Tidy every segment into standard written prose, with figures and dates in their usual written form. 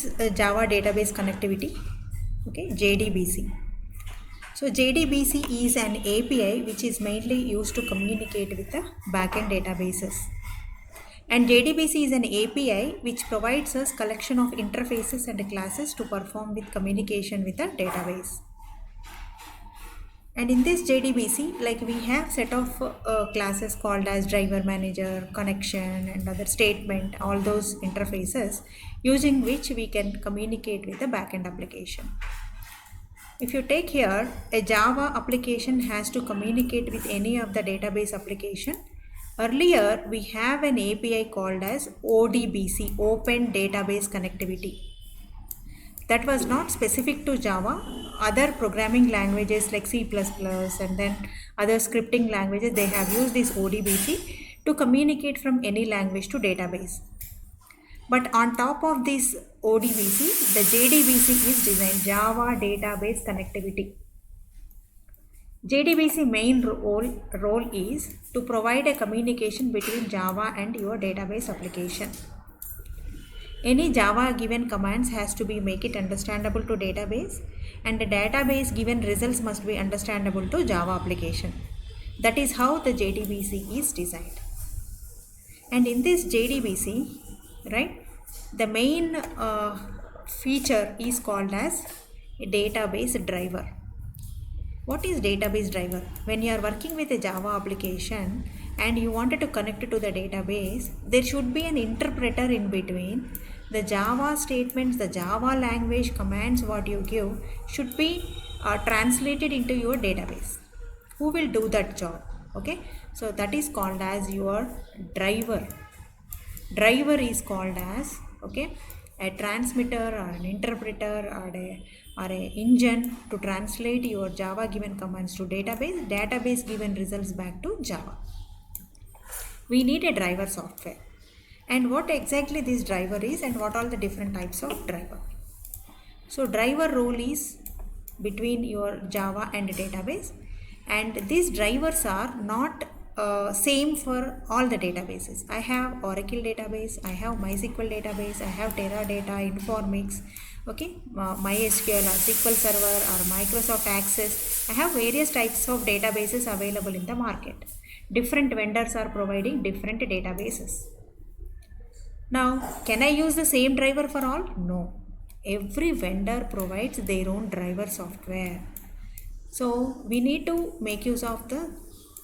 is Java Database Connectivity, okay, JDBC. So JDBC is an API which is mainly used to communicate with the backend databases. And JDBC is an API which provides us collection of interfaces and classes to perform with communication with the database. And in this JDBC, like we have set of classes called as driver manager, connection, and other statement, all those interfaces using which we can communicate with the backend application. If you take here, a Java application has to communicate with any of the database application. Earlier, we have an API called as ODBC, Open Database Connectivity. That was not specific to Java. Other programming languages like C++ and then other scripting languages, they have used this ODBC to communicate from any language to database. But on top of this ODBC, the JDBC is designed, Java Database Connectivity. JDBC main role is to provide a communication between Java and your database application. Any Java given commands has to be make it understandable to database, and the database given results must be understandable to Java application. That is how the JDBC is designed. And in this JDBC, right, the main feature is called as a database driver. What is database driver? When you are working with a Java application and you wanted to connect to the database, there should be an interpreter in between. The Java statements, the Java language commands what you give should be translated into your database. Who will do that job? Okay, so that is called as your driver. Driver is called as, okay, a transmitter or an interpreter or a engine to translate your Java given commands to database given results back to Java. We need a driver software. And what exactly this driver is and what are the different types of driver. So driver role is between your Java and database, and these drivers are not same for all the databases. I have Oracle database, I have MySQL database, I have Teradata, Informix, okay, MySQL or SQL Server or Microsoft Access. I have various types of databases available in the market. Different vendors are providing different databases. Now, can I use the same driver for all? No. Every vendor provides their own driver software. So, we need to make use of the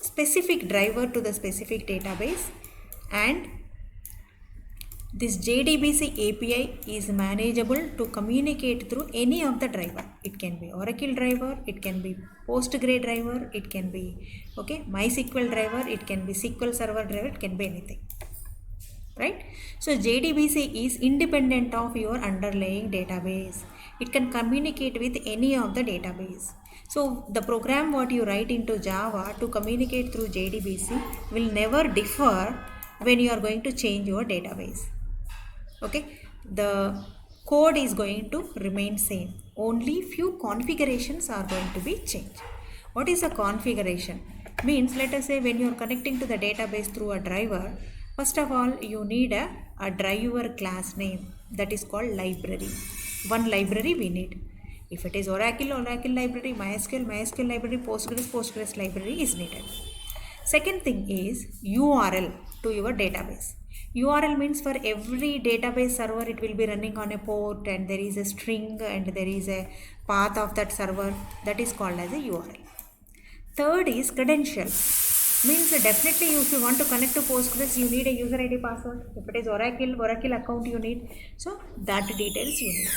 specific driver to the specific database, and this JDBC API is manageable to communicate through any of the driver. It can be Oracle driver, it can be Postgre driver, it can be, okay, MySQL driver, it can be SQL Server driver, it can be anything. Right? So JDBC is independent of your underlying database. It can communicate with any of the database. So the program what you write into Java to communicate through JDBC will never differ when you are going to change your database. Okay, the code is going to remain same. Only few configurations are going to be changed. What is a configuration? Means, let us say when you are connecting to the database through a driver, first of all you need a driver class name, that is called library. One library we need. If it is Oracle library, MySQL library, Postgres library is needed. Second thing is URL to your database. URL means for every database server it will be running on a port, and there is a string and there is a path of that server, that is called as a URL. Third is credentials. Means definitely if you want to connect to Postgres, you need a user ID password. If it is Oracle account you need. So that details you need.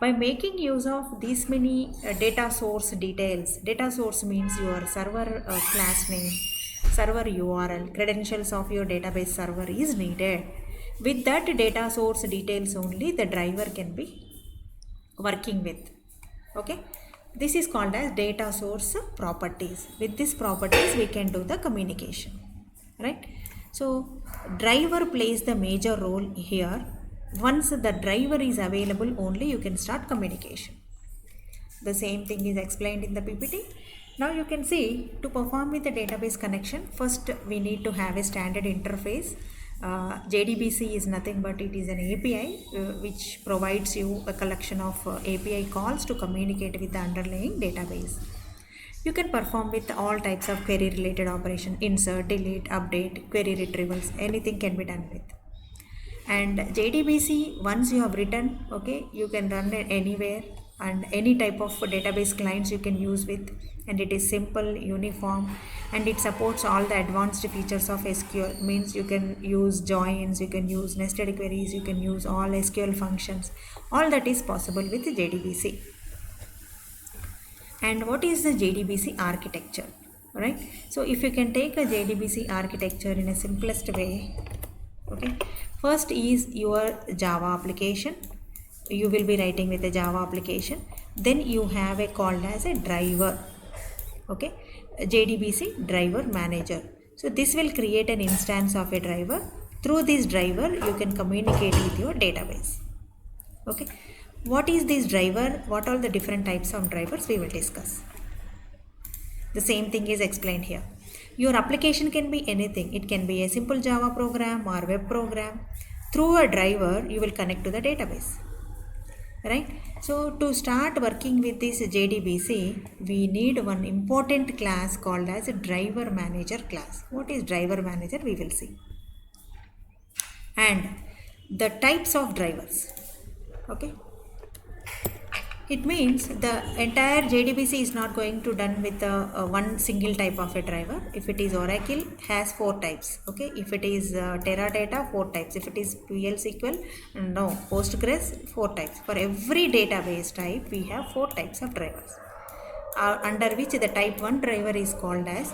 By making use of these many data source details, data source means your server class name, server URL, credentials of your database server is needed. With that data source details only the driver can be working with. Okay. This is called as data source properties. With these properties we can do the communication, right? So driver plays the major role here. Once the driver is available only you can start communication. The same thing is explained in the PPT. Now you can see to perform with the database connection, first we need to have a standard interface. JDBC is nothing but it is an API which provides you a collection of API calls to communicate with the underlying database. You can perform with all types of query related operation: insert, delete, update, query retrievals, anything can be done with. And JDBC, once you have written, okay, you can run it anywhere, and any type of database clients you can use with, and it is simple, uniform, and it supports all the advanced features of SQL. Means you can use joins, you can use nested queries, you can use all SQL functions. All that is possible with JDBC. And what is the JDBC architecture? Right? So if you can take a JDBC architecture in a simplest way, okay, first is your Java application. You will be writing with a Java application. Then you have a called as a driver, okay, a JDBC driver manager. So this will create an instance of a driver. Through this driver you can communicate with your database. Okay, what is this driver? What are the different types of drivers we will discuss. The same thing is explained here. Your application can be anything. It can be a simple Java program or web program. Through a driver you will connect to the database, right? So to start working with this JDBC, we need one important class called as a driver manager class. What is driver manager? We will see. And the types of drivers, okay, it means the entire JDBC is not going to done with one single type of a driver. If it is Oracle, has 4 types. Okay, if it is Teradata, 4 types. If it is PL/SQL, no, Postgres, 4 types. For every database type, we have 4 types of drivers. Under which the type 1 driver is called as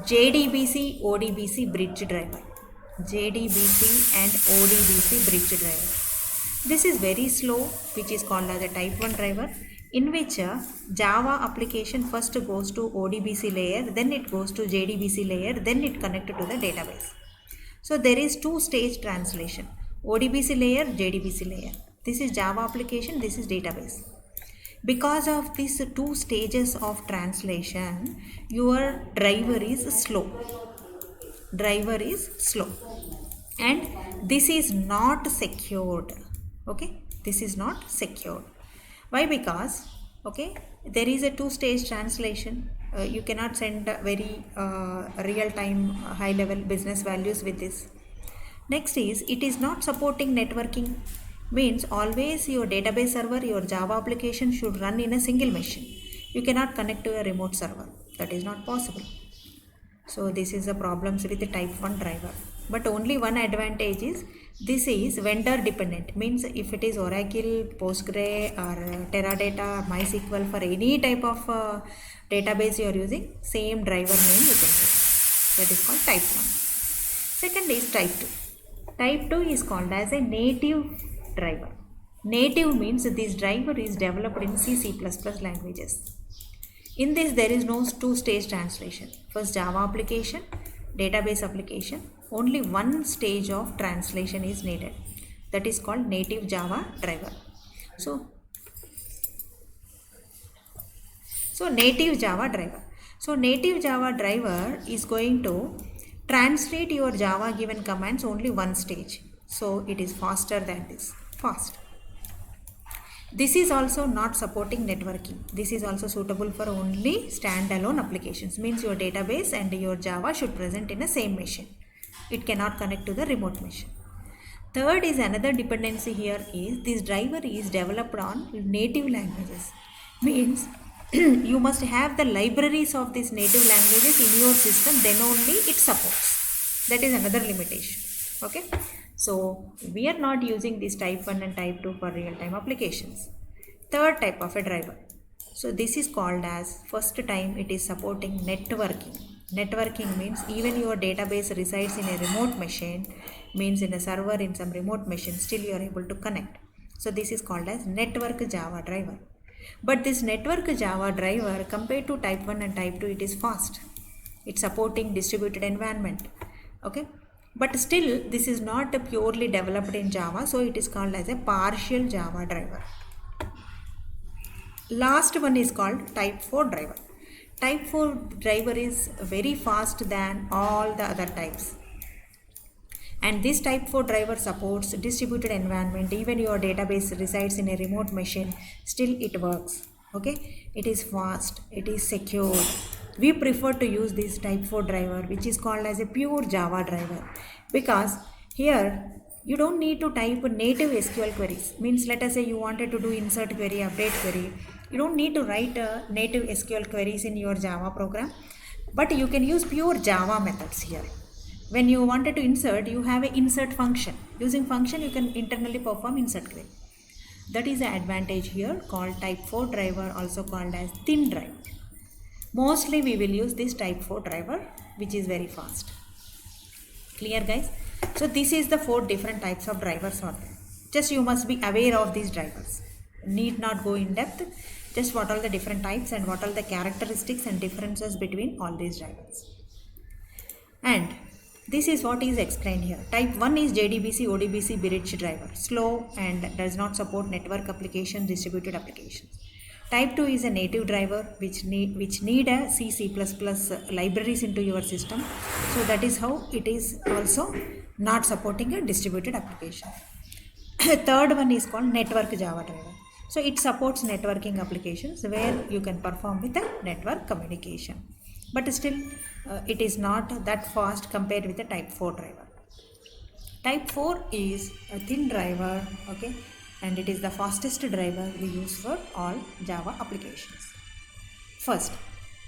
JDBC ODBC bridge driver. JDBC and ODBC bridge driver. This is very slow, which is called as a type 1 driver, in which Java application first goes to ODBC layer, then it goes to JDBC layer, then it connected to the database. So there is 2-stage translation: ODBC layer, JDBC layer. This is Java application, this is database. Because of these 2 stages of translation, your driver is slow. Driver is slow, and this is not secured. Okay, this is not secured. Why? Because, okay, there is a 2-stage translation. You cannot send very real-time high-level business values with this. Next is, it is not supporting networking. Means always your database server, your Java application should run in a single machine. You cannot connect to a remote server. That is not possible. So this is the problems with the type 1 driver. But only one advantage is, this is vendor dependent. Means if it is Oracle, Postgre or Teradata or MySQL, for any type of database you are using, same driver name you can use. That is called type 1. Second is type 2. Type 2 is called as a native driver. Native means this driver is developed in C++ languages. In this there is no 2-stage translation. First Java application, database application. Only one stage of translation is needed. That is called native Java driver. So native Java driver. So native Java driver is going to translate your Java given commands only one stage. So it is faster than this. Fast. This is also not supporting networking. This is also suitable for only standalone applications. Means your database and your Java should present in the same machine. It cannot connect to the remote machine. Third is another dependency here is, this driver is developed on native languages. Means you must have the libraries of these native languages in your system, then only it supports. That is another limitation. Okay. So we are not using this type 1 and type 2 for real-time applications. Third type of a driver. So this is called as, first time it is supporting networking. Networking means even your database resides in a remote machine, means in a server in some remote machine, still you are able to connect. So this is called as network Java driver. But this network Java driver compared to type 1 and type 2, it is fast. It's supporting distributed environment. Okay. But still this is not purely developed in Java, so it is called as a partial Java driver. Last one is called type 4 driver. Type 4 driver is very fast than all the other types. And this type 4 driver supports distributed environment. Even your database resides in a remote machine, still it works. Okay, it is fast, it is secure. We prefer to use this type 4 driver, which is called as a pure Java driver, because here you don't need to type native SQL queries. Means, let us say you wanted to do insert query, update query. You don't need to write native SQL queries in your Java program, but you can use pure Java methods here. When you wanted to insert, you have an insert function. Using function, you can internally perform insert query. That is the advantage here, called type 4 driver, also called as thin driver. Mostly we will use this type 4 driver, which is very fast. Clear, guys? So this is the 4 different types of drivers are there. Just you must be aware of these drivers. Need not go in depth. Just what are the different types and what are the characteristics and differences between all these drivers. And this is what is explained here. Type 1 is JDBC, ODBC, bridge driver. Slow and does not support network application, distributed applications. Type 2 is a native driver which need a C++ libraries into your system. So that is how it is also not supporting a distributed application. Third one is called network Java driver. So it supports networking applications where you can perform with a network communication. But still it is not that fast compared with the type 4 driver. Type 4 is a thin driver, okay, and it is the fastest driver we use for all Java applications. First,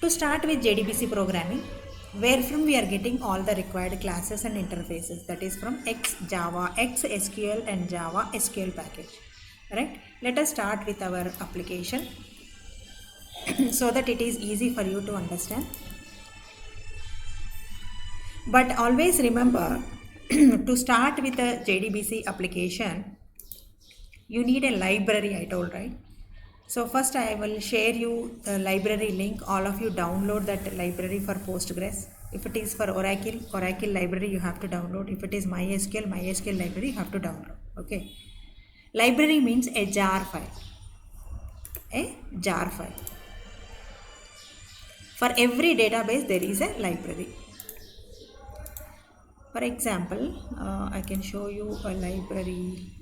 to start with JDBC programming, where from we are getting all the required classes and interfaces, that is from XJava, XSQL and Java SQL package. Right? Let us start with our application so that it is easy for you to understand. But always remember to start with a JDBC application, you need a library, I told, right? So first I will share you the library link. All of you download that library for Postgres. If it is for Oracle library you have to download. If it is MySQL library you have to download. Okay. Library means a jar file. A jar file. For every database there is a library. For example, I can show you a library,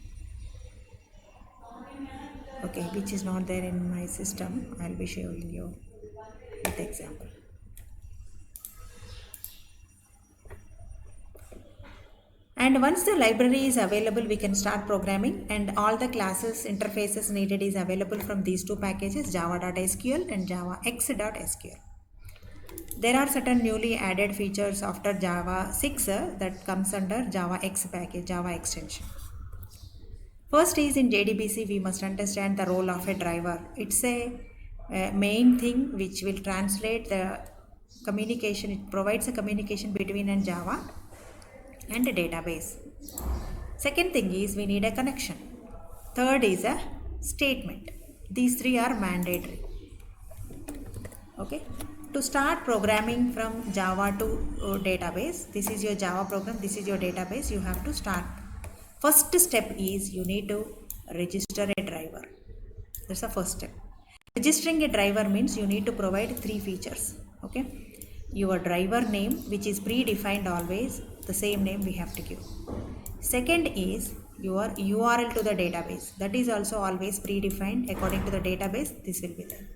okay, which is not there in my system. I'll be showing you with example. And once the library is available, we can start programming, and all the classes interfaces needed is available from these two packages, java.sql and java.x.sql. There are certain newly added features after Java 6 that comes under Java X package, Java extension. First is in JDBC, we must understand the role of a driver. It's a main thing which will translate the communication. It provides a communication between a Java and a database. Second thing is we need a connection. Third is a statement. These three are mandatory. Okay. To start programming from Java to database, this is your Java program, this is your database, you have to start. First step is you need to register a driver. That's the first step. Registering a driver means you need to provide 3 features. Okay. Your driver name, which is predefined always, the same name we have to give. Second is your URL to the database. That is also always predefined according to the database. This will be there.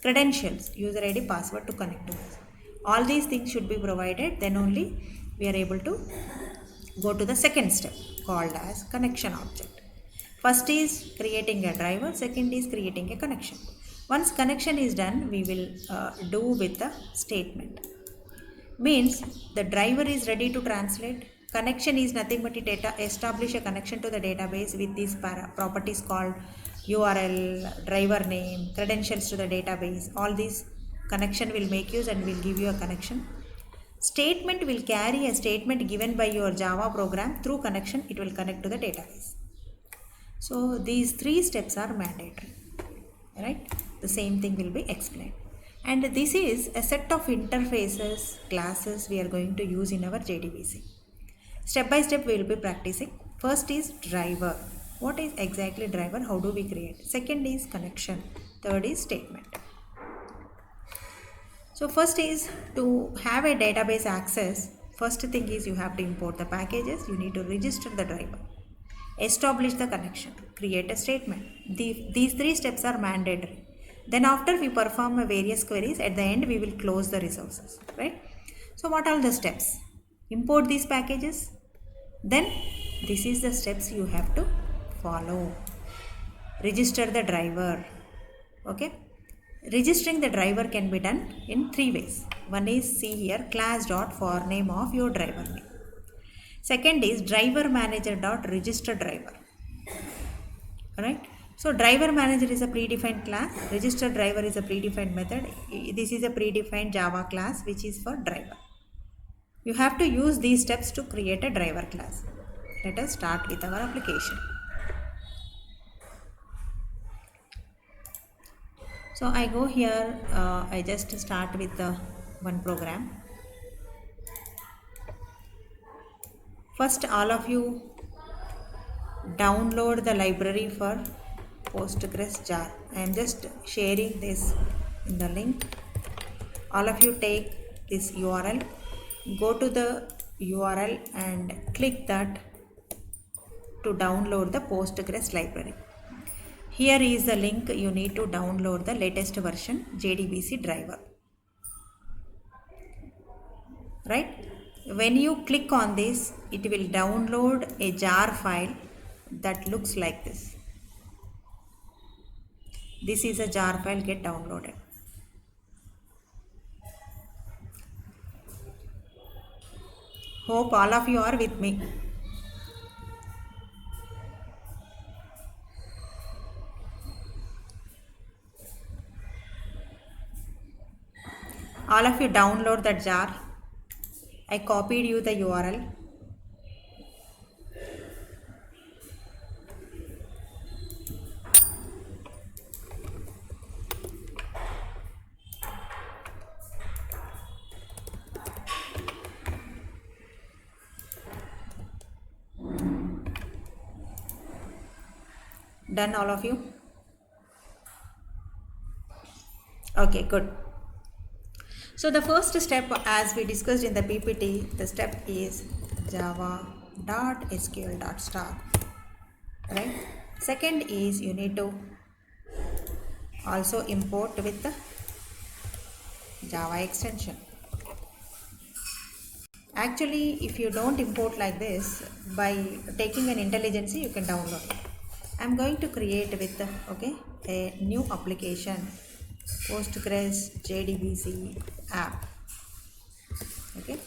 Credentials, user ID, password to connect to this. All these things should be provided, then only we are able to go to the second step called as connection object. First is creating a driver, second is creating a connection. Once connection is done, we will do with the statement. Means the driver is ready to translate. Connection is nothing but it establish a connection to the database with these properties called URL, driver name, credentials to the database. All these connection will make use and will give you a connection. Statement will carry a statement given by your Java program. Through connection, it will connect to the database. So these 3 steps are mandatory. Right? The same thing will be explained. And this is a set of interfaces, classes we are going to use in our JDBC. Step by step we will be practicing. First is driver. What is exactly driver? How do we create? Second is connection. Third is statement. So first is to have a database access. First thing is you have to import the packages. You need to register the driver, establish the connection, create a statement. These three steps are mandatory. Then after we perform various queries, at the end we will close the resources, right? So what are the steps? Import these packages. Then this is the steps you have to follow. Register the driver. Okay. Registering the driver can be done in three ways. One is, see here, class.forName of your driver name. Second is driver manager.register driver. Alright. So driver manager is a predefined class. Register driver is a predefined method. This is a predefined Java class which is for driver. You have to use these steps to create a driver class. Let us start with our application. So I go here, I just start with the one program. First, all of you download the library for Postgres jar. I am just sharing this in the link. All of you take this URL, go to the URL and click that to download the Postgres library. Here is the link. You need to download the latest version JDBC driver. Right? When you click on this, it will download a jar file that looks like this. This is a jar file get downloaded. Hope all of you are with me. All of you download that jar. I copied you the URL. Done, all of you? Okay, good. So the first step, as we discussed in the PPT, the step is java.sql.start, right? Second is you need to also import with the Java extension. Actually, if you don't import like this, by taking an IntelliJ, you can download it. I'm going to create with a new application, Postgres JDBC app. Okay,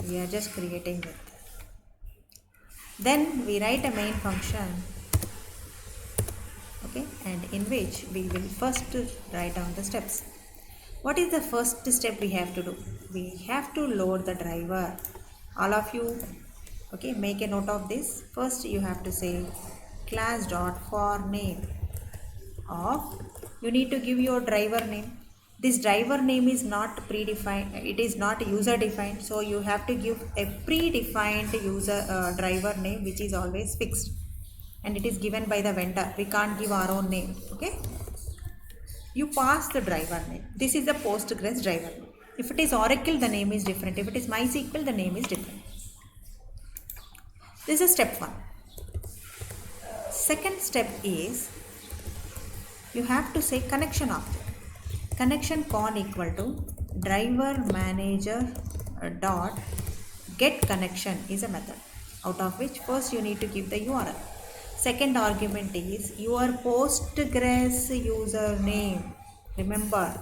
we are just creating it. Then we write a main function, okay, and in which we will first write down the steps. What is the first step we have to do? We have to load the driver. All of you, okay, make a note of this. First you have to say class.forName of, you need to give your driver name. This driver name is not predefined, it is not user defined, so you have to give a predefined user driver name which is always fixed, and it is given by the vendor. We can't give our own name. Okay, you pass the driver name. This is the Postgres driver name. If it is Oracle, the name is different. If it is MySQL, the name is different. This is step 1. Second step is you have to say connection object. Connection con equal to driver manager dot get connection is a method, out of which first you need to give the URL. Second argument is your Postgres username. Remember,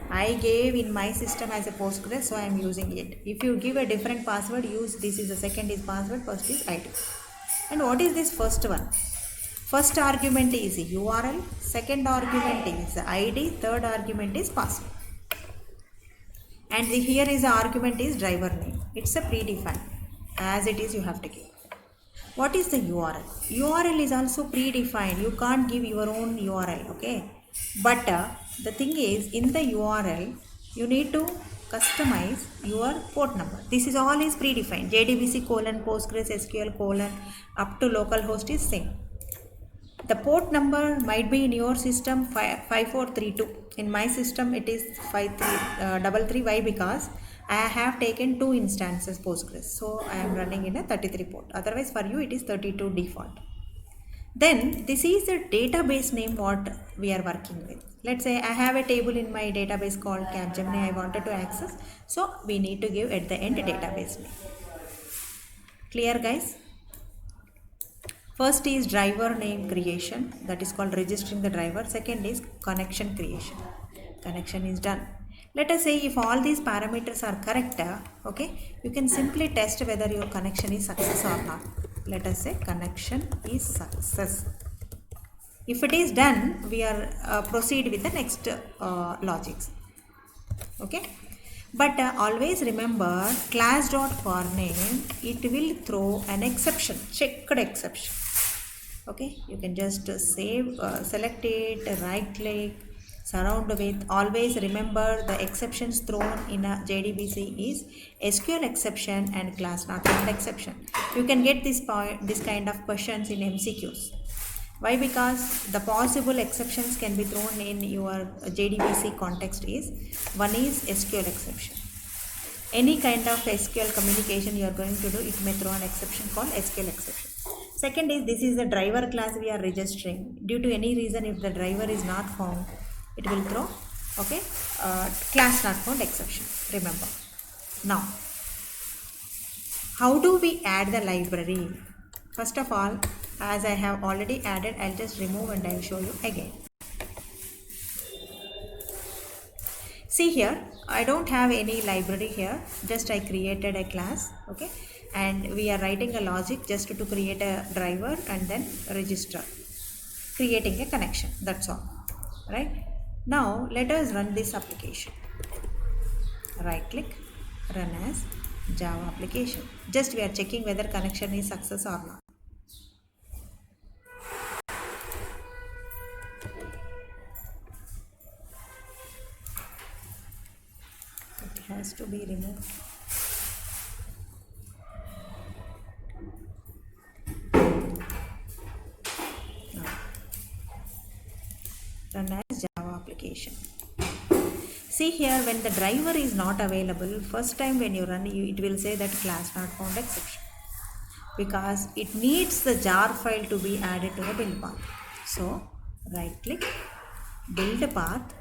I gave in my system as a Postgres, so I am using it. If you give a different password, use this is the second is password, first is ID. And what is this first one? First argument is URL, second argument is ID, third argument is password. And here is the argument is driver name. It's a predefined. As it is, you have to give. What is the URL? URL is also predefined. You can't give your own URL, okay? But the thing is, in the URL, you need to customize your port number. This is all is predefined. JDBC : Postgres SQL : up to localhost is same. The port number might be in your system 5432. In my system, it is 5333. Why? Because I have taken 2 instances Postgres, so I am running in a 33 port. Otherwise for you it is 32 default. Then this is the database name what we are working with. Let's say I have a table in my database called Capgemini I wanted to access. So we need to give at the end database name. Clear guys? First is driver name creation, that is called registering the driver. Second is connection creation. Connection is done. Let us say if all these parameters are correct, okay, you can simply test whether your connection is success or not. Let us say connection is success. If it is done, we are proceed with the next logics. Okay, but always remember class.forName, it will throw an exception, checked exception. Okay, you can just save, select it, right click, surround with. Always remember the exceptions thrown in a JDBC is SQL exception and class not found exception. You can get this kind of questions in MCQs. Why? Because the possible exceptions can be thrown in your JDBC context is, one is SQL exception. Any kind of SQL communication you are going to do, it may throw an exception called SQL exception. Second is, this is the driver class we are registering. Due to any reason, if the driver is not found, it will throw, okay, class not found exception. Remember. Now, how do we add the library? First of all, as I have already added, I'll just remove and I'll show you again. See here, I don't have any library here, just I created a class, okay, and we are writing a logic just to create a driver and then register, creating a connection, that's all, right? Now let us run this application. Right click, run as Java application. Just we are checking whether connection is success or not. It has to be removed. Run as Java application. See here, when the driver is not available, first time when you run, it will say that class not found exception, because it needs the jar file to be added to the build path. So right click, build path,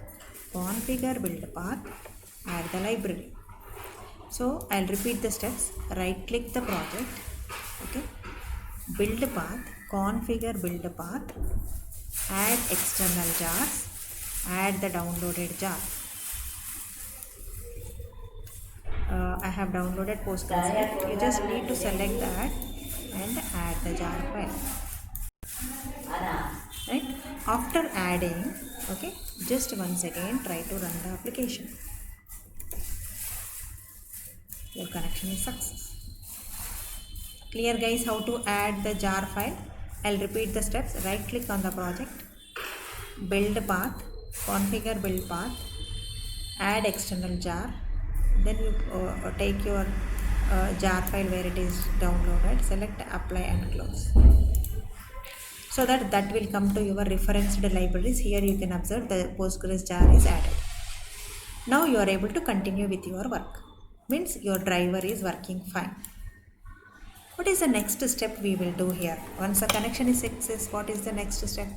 configure build path, add the library. So I'll repeat the steps. Right click the project, okay, build path, configure build path, add external jars, add the downloaded jar. I have downloaded Postgres. You just need to select that and add the jar file. Right? After adding, okay, just once again try to run the application. Your connection is success. Clear guys how to add the jar file? I'll repeat the steps. Right click on the project, build path, configure build path, add external jar, then you take your jar file where it is downloaded, select apply and close, so that will come to your referenced libraries. Here you can observe the Postgres jar is added. Now you are able to continue with your work, means your driver is working fine. What is the next step we will do here? Once the connection is success, what is the next step?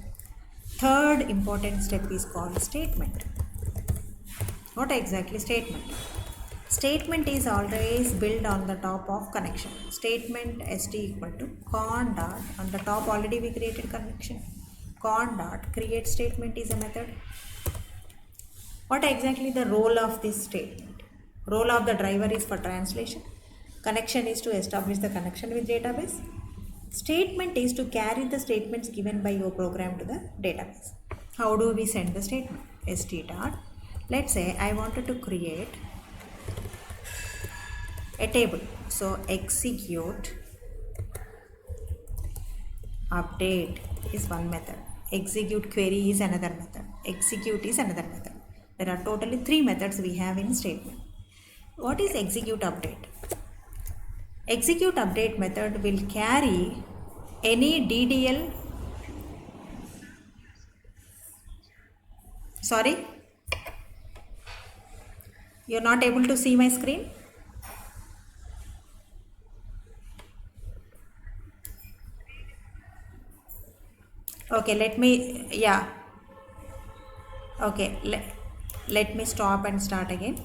Third important step is called statement. What exactly statement? Statement is always built on the top of connection. Statement st equal to con dot, on the top already we created connection, con dot create statement is a method. What exactly the role of this statement? Role of the driver is for translation. Connection is to establish the connection with database. Statement is to carry the statements given by your program to the database. How do we send the statement? st dot, let's say I wanted to create a table, so execute update is one method, execute query is another method, execute is another method. There are totally 3 methods we have in statement. What is execute update? Execute update method will carry any DDL, sorry, you're not able to see my screen? Okay, let me, yeah, okay, let me stop and start again.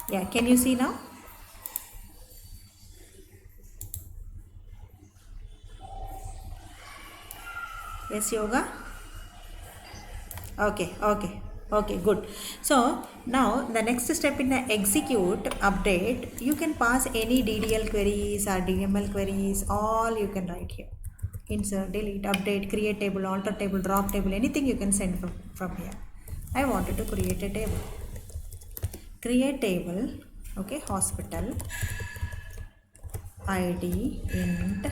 Yeah, can you see now? Yes, Yoga? Okay, good. So now the next step in the execute update, you can pass any DDL queries or DML queries, all you can write here. Insert, delete, update, create table, alter table, drop table, anything you can send from here. I wanted to create a table. Create table, okay, hospital, ID, int,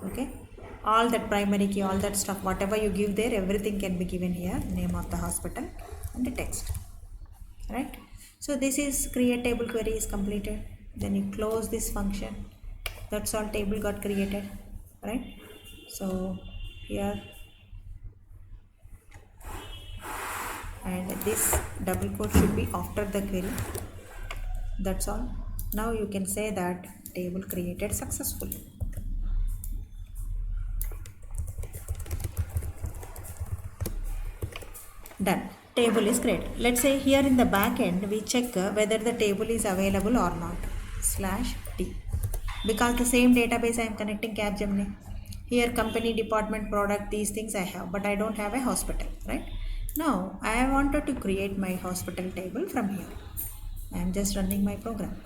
okay, all that primary key, all that stuff, whatever you give there, everything can be given here, name of the hospital and the text, right? So this is create table query is completed. Then you close this function. That's all, table got created, right? So here, and this double quote should be after the query. That's all. Now you can say that table created successfully. Done. Table is created. Let's say here in the back end we check whether the table is available or not. /t. Because the same database I am connecting Capgemini. Here company, department, product, these things I have, but I don't have a hospital, right? Now I wanted to create my hospital table from here. I am just running my program.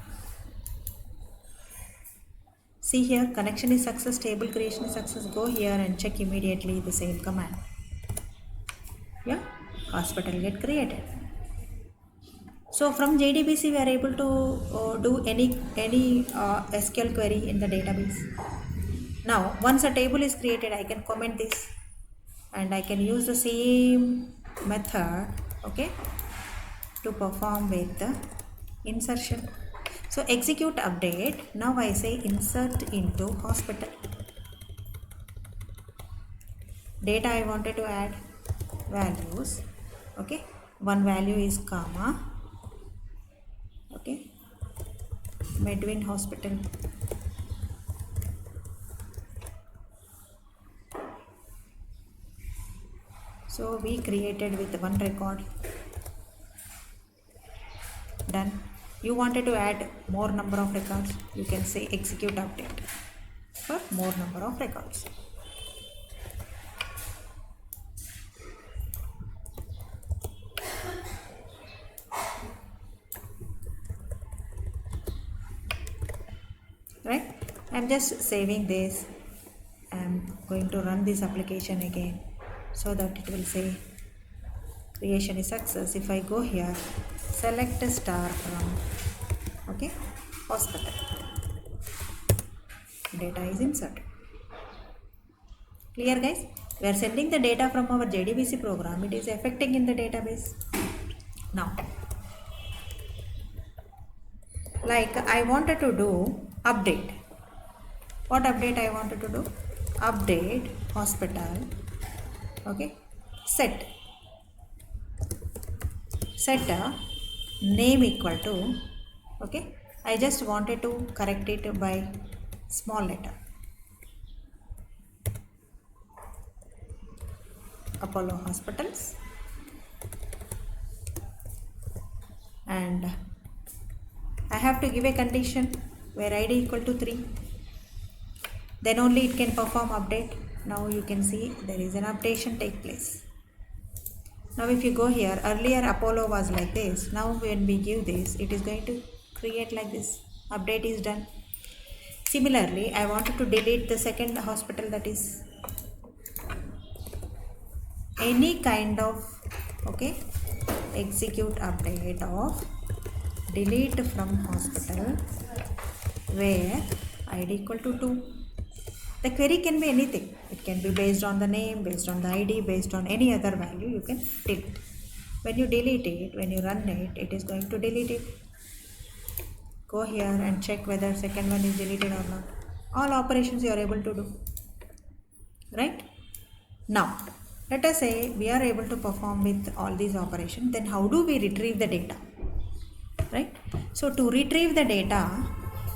See here, connection is success, table creation is success. Go here and check immediately the same command. Yeah, hospital get created. So from JDBC we are able to do any SQL query in the database. Now once a table is created, I can comment this and I can use the same method, okay, to perform with the insertion. So execute update. Now I say insert into hospital. Data I wanted to add, values, okay, one value is comma, okay, Medwin hospital. So we created with one record. Done. You wanted to add more number of records, you can say execute update for more number of records. Right? I'm just saving this. I'm going to run this application again so that it will say creation is success. If I go here, select a star from, okay, hospital, data is inserted. Clear guys? We are sending the data from our JDBC program. It is affecting in the database. Now, like I wanted to do update. What update I wanted to do? Update hospital, okay, set a name equal to, okay, I just wanted to correct it by small letter, Apollo Hospitals, and I have to give a condition where ID equal to 3, then only it can perform update. Now you can see there is an updation take place. Now if you go here, earlier Apollo was like this. Now when we give this, it is going to create like this. Update is done. Similarly, I wanted to delete the second hospital, that is any kind of, okay, execute update of delete from hospital where ID equal to 2. The query can be anything. It can be based on the name, based on the ID, based on any other value you can delete. When you delete it, when you run it, it is going to delete it. Go here and check whether second one is deleted or not. All operations you are able to do. Right? Now, let us say we are able to perform with all these operations. Then how do we retrieve the data? right? So to retrieve the data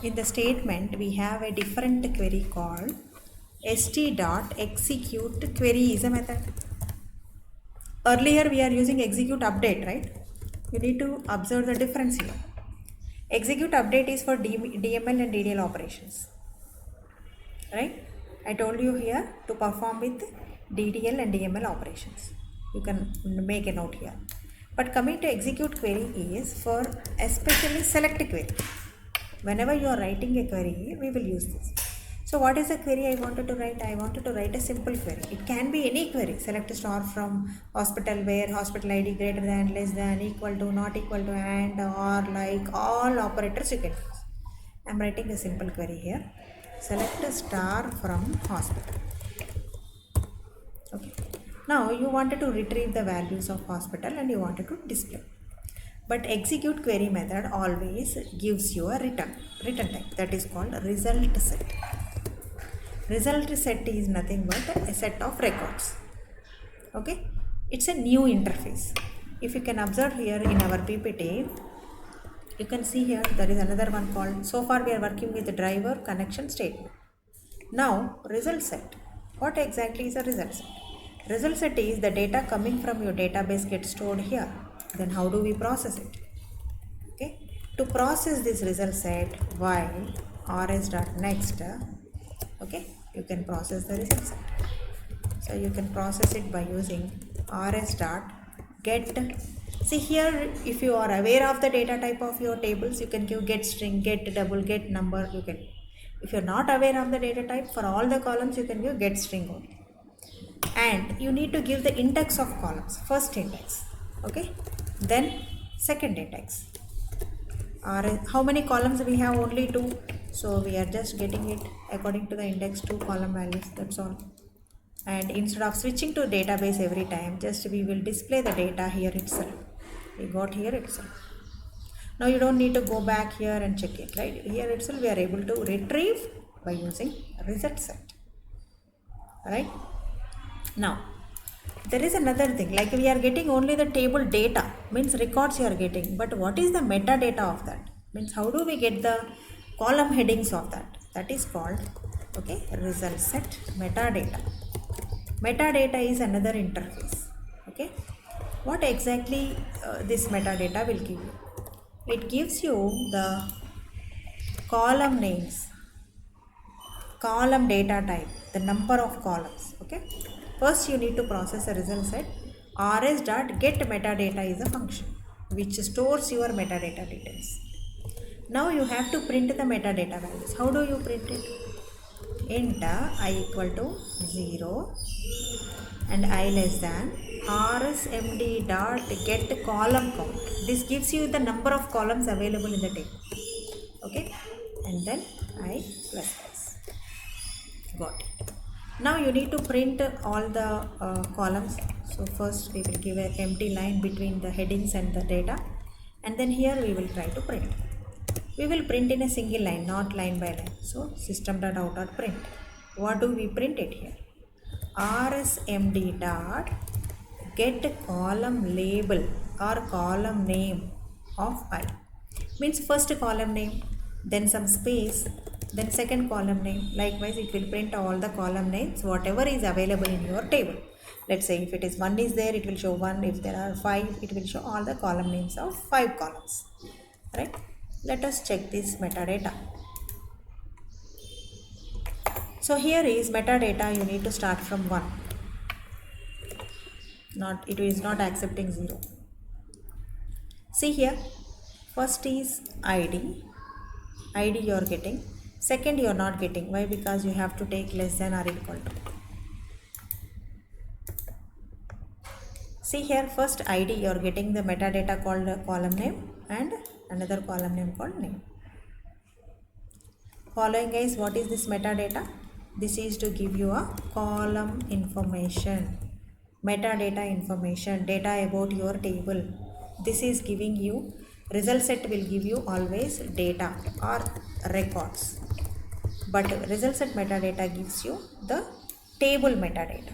in the statement, we have a different query called st.execute query is a method. Earlier we are using execute update, right? You need to observe the difference here. Execute update is for DML and DDL operations, right? I told you here to perform with DDL and DML operations. You can make a note here. But coming to execute query is for especially select query. Whenever you are writing a query, we will use this. So what is the query I wanted to write? I wanted to write a simple query. It can be any query. Select star from hospital where hospital ID greater than, less than, equal to, not equal to, and, or, like, all operators you can use. I am writing a simple query here. Select a star from hospital. Okay. Now you wanted to retrieve the values of hospital and you wanted to display. But execute query method always gives you a return type, that is called result set. Result set is nothing but a set of records. Okay, it's a new interface. If you can observe here in our PPT, you can see here there is another one called, so far we are working with the driver connection statement. Now result set. What exactly is a result set? Result set is the data coming from your database gets stored here. Then how do we process it? Okay, to process this result set, while rs.next, okay, you can process the result set. So you can process it by using rs.get. See here, if you are aware of the data type of your tables, you can give get string, get double, get number. You can, if you are not aware of the data type, for all the columns you can give get string only. And you need to give the index of columns, first index, okay, then second index. How many columns we have? Only 2, so we are just getting it according to the index 2 column values, that's all. And instead of switching to database every time, just we will display the data here itself. We got here itself. Now you don't need to go back here and check it, right? Here itself we are able to retrieve by using result set. Alright. Now there is another thing, like we are getting only the table data, means records you are getting, but what is the metadata of that? Means how do we get the column headings of that? That is called, okay, result set metadata. Metadata is another interface. Okay, what exactly this metadata will give you? It gives you the column names, column data type, the number of columns. Okay, first you need to process a result set. rs.getMetadata is a function which stores your metadata details. Now you have to print the metadata values. How do you print it? Enter I equal to 0 and I less than rsmd dot get column count. This gives you the number of columns available in the table. Okay, and then I plus plus. Got it. Now you need to print all the columns. So first we will give an empty line between the headings and the data, and then here we will try to print. We will print in a single line, not line by line. So system.out.print. What do we print it here? rsmd dot get column label or column name of I. Means first column name, then some space, then second column name. Likewise it will print all the column names whatever is available in your table. Let's say if it is 1 is there, it will show 1. If there are 5, it will show all the column names of 5 columns. Right? Let us check this metadata. So here is metadata. You need to start from 1. It is not accepting 0. See here, first is ID you are getting, second you are not getting. Why? Because you have to take less than or equal to. See here, first ID you are getting the metadata called column name and another column name called name. Following guys, what is this metadata? This is to give you a column information, metadata information, data about your table. This is giving you, result set will give you always data or records, but result set metadata gives you the table metadata.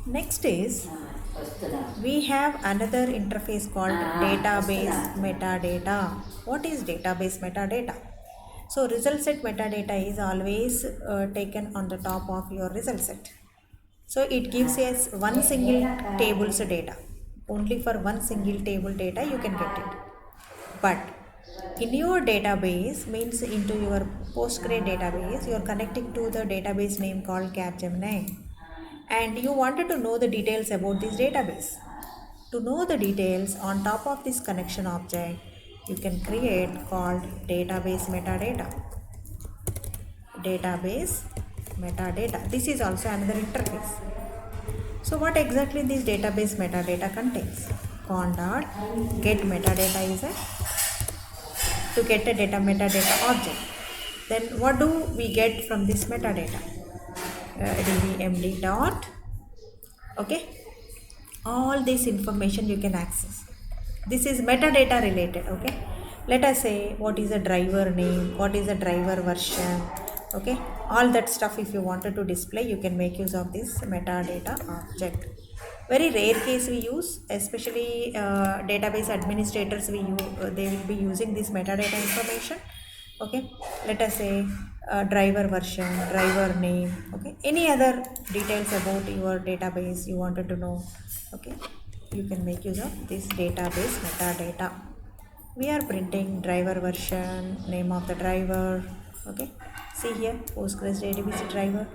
Next is We have another interface called database metadata. What is database metadata? So result set metadata is always taken on the top of your result set. So it gives us one single table's data. Only for one single table data you can get it. But in your database, means into your Postgre database, you are connecting to the database name called Capgemini, and you wanted to know the details about this database. To know the details on top of this connection object, you can create called database metadata. Database metadata. This is also another interface. So what exactly this database metadata contains? Con dot get metadata is a to get a data metadata object. Then what do we get from this metadata? dbmd dot, okay, all this information you can access. This is metadata related, okay. Let us say what is a driver name, what is a driver version, okay, all that stuff. If you wanted to display, you can make use of this metadata object. Very rare case we use, especially database administrators, they will be using this metadata information, okay. Let us say driver version, driver name, okay, any other details about your database you wanted to know, okay, you can make use of this database metadata. We are printing driver version, name of the driver, okay. See here, Postgres database driver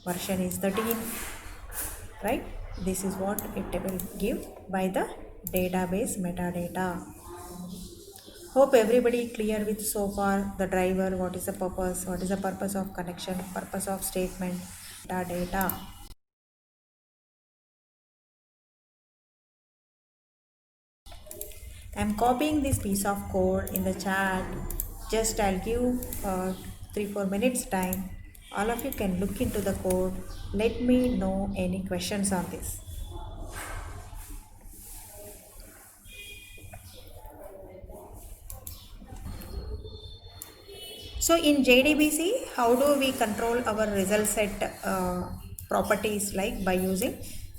version is 13, right? This is what it will give by the database metadata. Hope everybody clear with so far the driver, what is the purpose of connection, purpose of statement, metadata. I'm copying this piece of code in the chat. Just I'll give 3-4 minutes time. All of you can look into the code. Let me know any questions on this. So in JDBC, how do we control our result set properties? Like by using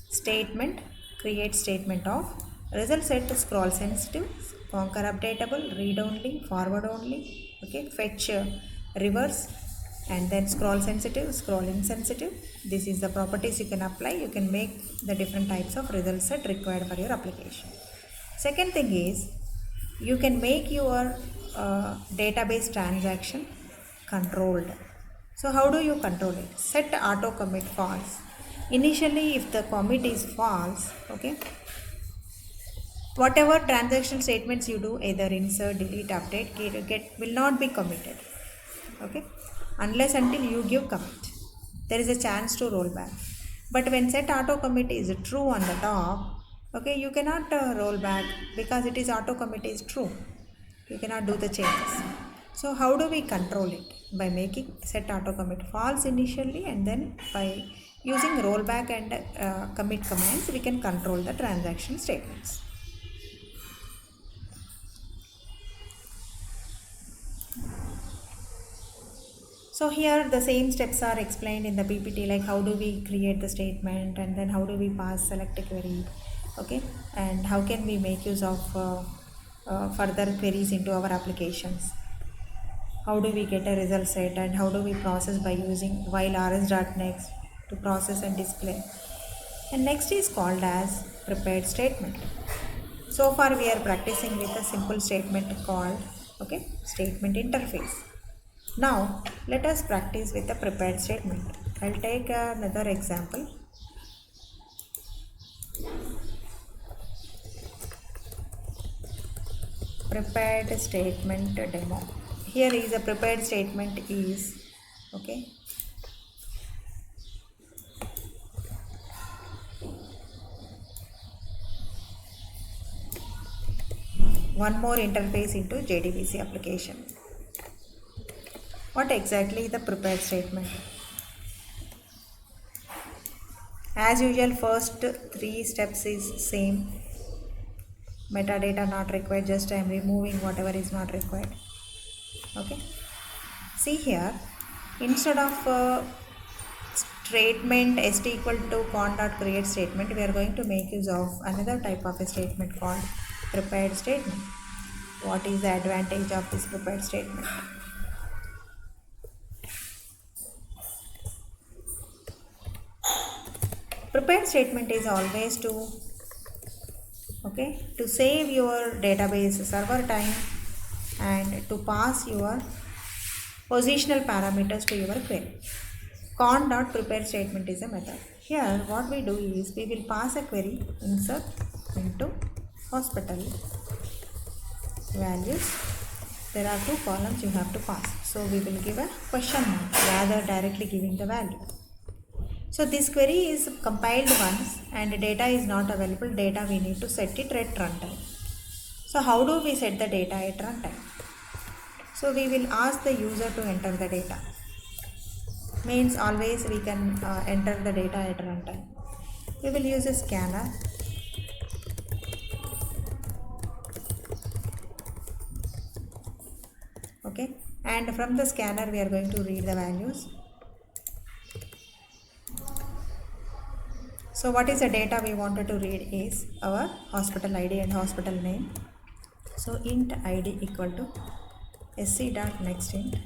statement, create statement of result set scroll sensitive, conquer updatable, read only, forward only, okay, fetch reverse, and then scroll sensitive, scroll insensitive. This is the properties you can apply. You can make the different types of result set required for your application. Second thing is, you can make your database transaction controlled. So how do you control it? Set auto commit false. Initially, if the commit is false, okay, whatever transaction statements you do, either insert, delete, update, get will not be committed, okay, unless until you give commit. There is a chance to roll back. But when set auto commit is true on the top, okay, you cannot roll back because it is auto commit is true. You cannot do the changes. So how do we control it? By making set auto commit false initially, and then by using rollback and commit commands, we can control the transaction statements. So here the same steps are explained in the PPT, like how do we create the statement, and then how do we pass select a query, okay, and how can we make use of further queries into our applications. How do we get a result set, and how do we process by using while rs.next to process and display. And next is called as prepared statement. So far we are practicing with a simple statement called, okay, statement interface. Now let us practice with a prepared statement. I'll take another example. Prepared statement demo. Here is a prepared statement is, okay, one more interface into JDBC application. What exactly is the prepared statement? As usual, first 3 steps is same. Metadata not required, just I am removing whatever is not required. Okay, see here, instead of statement st equal to con dot create statement, we are going to make use of another type of a statement called prepared statement. What is the advantage of this prepared statement? Prepared statement is always to save your database server time and to pass your positional parameters to your query. Con dot prepare statement is a method. Here what we do is we will pass a query insert into hospital values. There are two columns you have to pass. So we will give a question mark rather directly giving the value. So this query is compiled once and data is not available. Data we need to set it at runtime. So how do we set the data at runtime? So we will ask the user to enter the data. Means always we can enter the data at runtime. We will use a scanner. Okay, and from the scanner we are going to read the values. So what is the data we wanted to read is our hospital ID and hospital name. So int ID equal to sc dot next int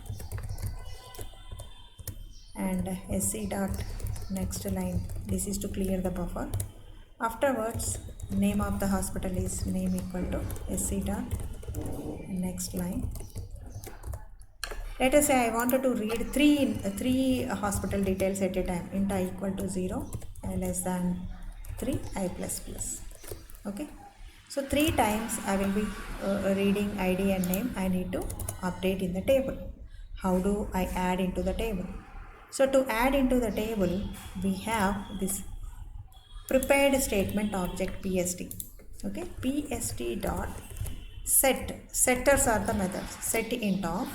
and sc dot next line. This is to clear the buffer. Afterwards, name of the hospital is name equal to sc dot next line. Let us say I wanted to read three hospital details at a time. Int I equal to 0, I less than 3, I plus plus. Okay. So 3 times I will be reading ID and name. I need to update in the table. How do I add into the table? So to add into the table, we have this prepared statement object PST. Okay. PST dot set. Setters are the methods. Set int of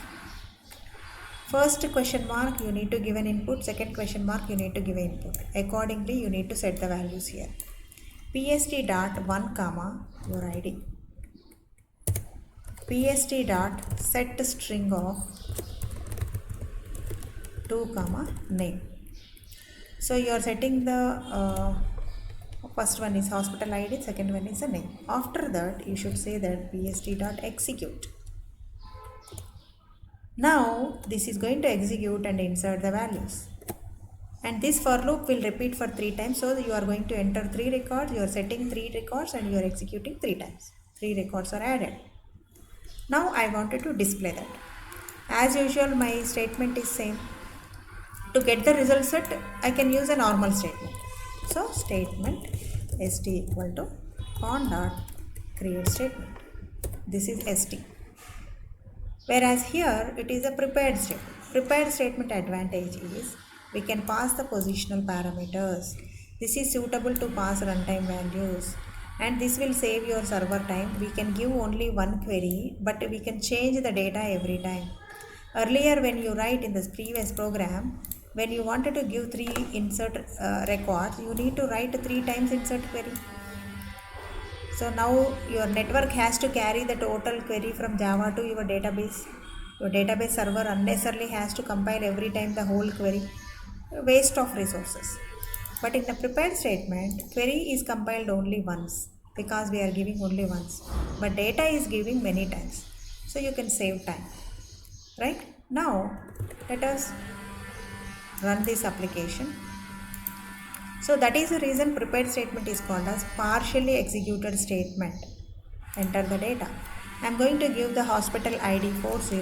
first question mark you need to give an input, second question mark you need to give an input. Accordingly you need to set the values here. PST dot 1 comma your ID. PST dot set string of 2 comma name. So you are setting the first one is hospital ID, second one is a name. After that you should say that PST dot execute. Now this is going to execute and insert the values. And this for loop will repeat for 3 times. So you are going to enter 3 records, you are setting 3 records and you are executing 3 times. 3 records are added. Now I wanted to display that. As usual my statement is same. To get the result set I can use a normal statement. So statement st equal to con dot create statement. This is st. Whereas here it is a prepared statement. Prepared statement advantage is we can pass the positional parameters. This is suitable to pass runtime values and this will save your server time. We can give only one query but we can change the data every time. Earlier when you write in this previous program, when you wanted to give 3 insert records, you need to write 3 times insert query. So now your network has to carry the total query from Java to your database. Your database server unnecessarily has to compile every time the whole query. Waste of resources. But in the prepared statement, query is compiled only once because we are giving only once. But data is giving many times. So you can save time. Right? Now let us run this application. So that is the reason prepared statement is called as partially executed statement. Enter the data. I am going to give the hospital ID 40.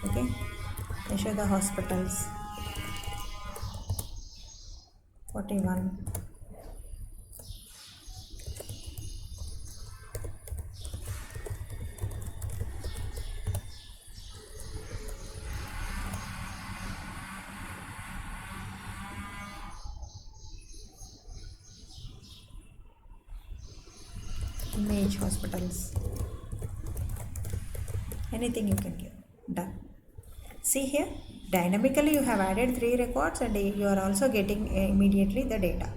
Okay. I show the hospitals 41. Image hospitals. Anything you can give. Done. See here, dynamically you have added 3 records and you are also getting immediately the data.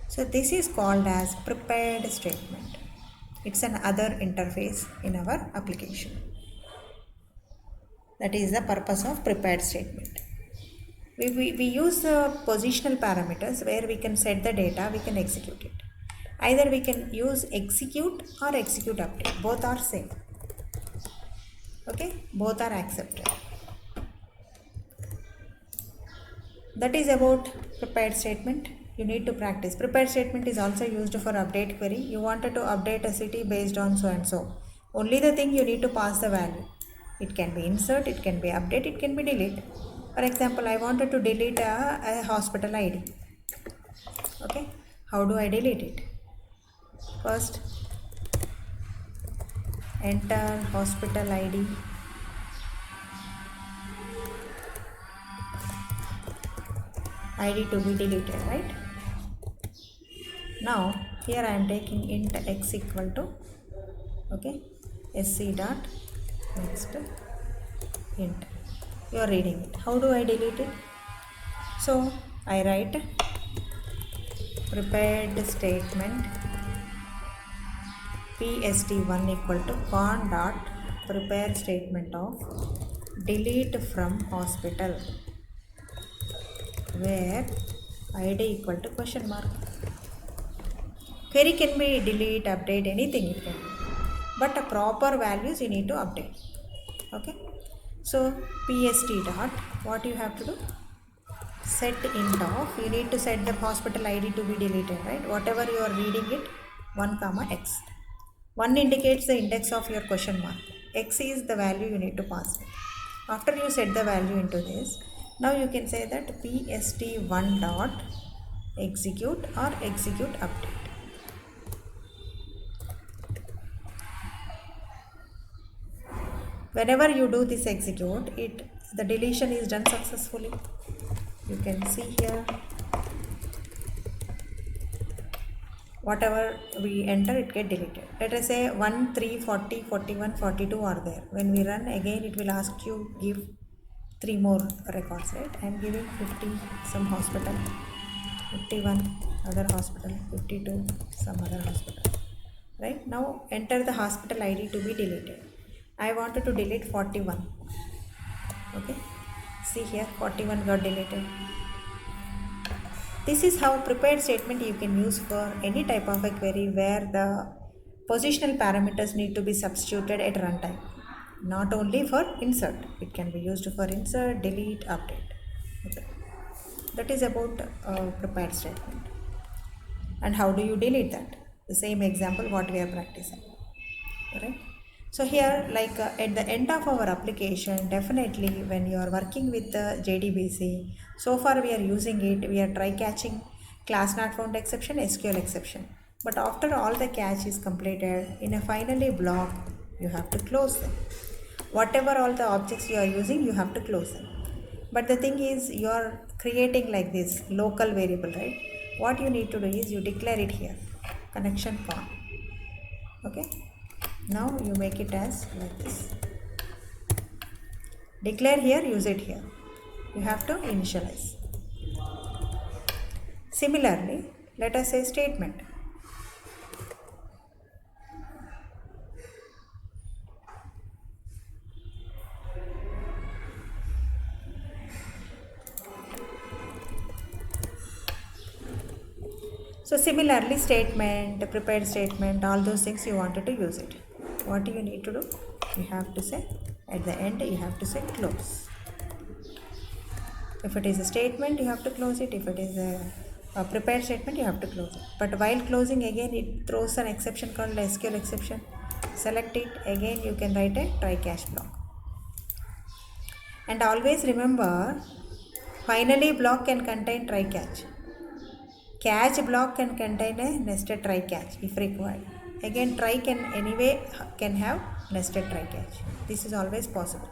So this is called as prepared statement. It's an other interface in our application. That is the purpose of prepared statement. We use positional parameters where we can set the data, we can execute it. Either we can use execute or execute update. Both are same. Okay, both are accepted. That is about prepared statement. You need to practice. Prepared statement is also used for update query. You wanted to update a city based on so and so. Only the thing you need to pass the value. It can be insert, it can be update, it can be delete. For example, I wanted to delete a hospital ID. Okay, how do I delete it? First, enter hospital ID. ID to be deleted, right? Now here I am taking int x equal to, okay, sc dot next int. You are reading it. How do I delete it? So I write prepared statement pst1 equal to con dot prepare statement of delete from hospital where id equal to question mark. Query can be delete, update, anything it can be, but a proper values you need to update. Okay, so pst dot, what you have to do, set int of, you need to set the hospital id to be deleted, right? Whatever you are reading it, 1 comma x. 1 indicates the index of your question mark. X is the value you need to pass it. After you set the value into this, now you can say that pst1 dot execute or execute update. Whenever you do this execute, the deletion is done successfully. You can see here, whatever we enter, it get deleted. Let us say 1, 3, 40, 41, 42 are there. When we run again, it will ask you give 3 more records, right? I am giving 50 some hospital, 51 other hospital, 52 some other hospital, right? Now enter the hospital ID to be deleted. I wanted to delete 41. Okay, see here, 41 got deleted. This is how prepared statement you can use for any type of a query where the positional parameters need to be substituted at runtime. Not only for insert, it can be used for insert, delete, update. Okay. That is about prepared statement. And how do you delete that? The same example what we are practicing. Right? So here, like at the end of our application, definitely when you are working with the JDBC, so far we are using it, we are try catching class not found exception, SQL exception. But after all the catch is completed, in a finally block, you have to close them. Whatever all the objects you are using, you have to close them. But the thing is, you are creating like this local variable, right? What you need to do is you declare it here, connection con. Okay. Now you make it as like this. Declare here, use it here. You have to initialize. Similarly, let us say statement. So similarly, statement, prepared statement, all those things you wanted to use it. What do you need to do? You have to say at the end, you have to say close. If it is a statement, you have to close it. If it is a prepared statement, you have to close it. But while closing, again it throws an exception called SQL exception. Select it, again you can write a try catch block. And always remember, finally block can contain try catch. Catch block can contain a nested try catch if required. Again, try can have nested try catch. This is always possible.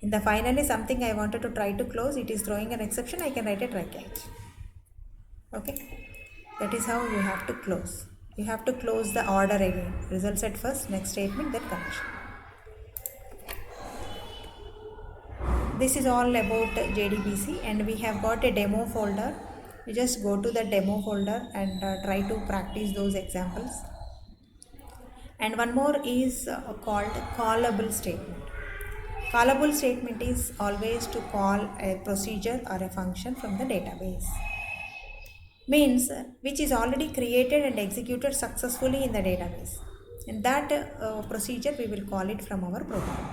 In the finally something I wanted to try to close, it is throwing an exception, I can write a try catch. Okay, that is how you have to close. You have to close the order again. Results at first, next statement, then connection. This is all about JDBC, and we have got a demo folder. You just go to the demo folder and try to practice those examples. And one more is called callable statement. Callable statement is always to call a procedure or a function from the database. Means which is already created and executed successfully in the database. And that procedure we will call it from our program.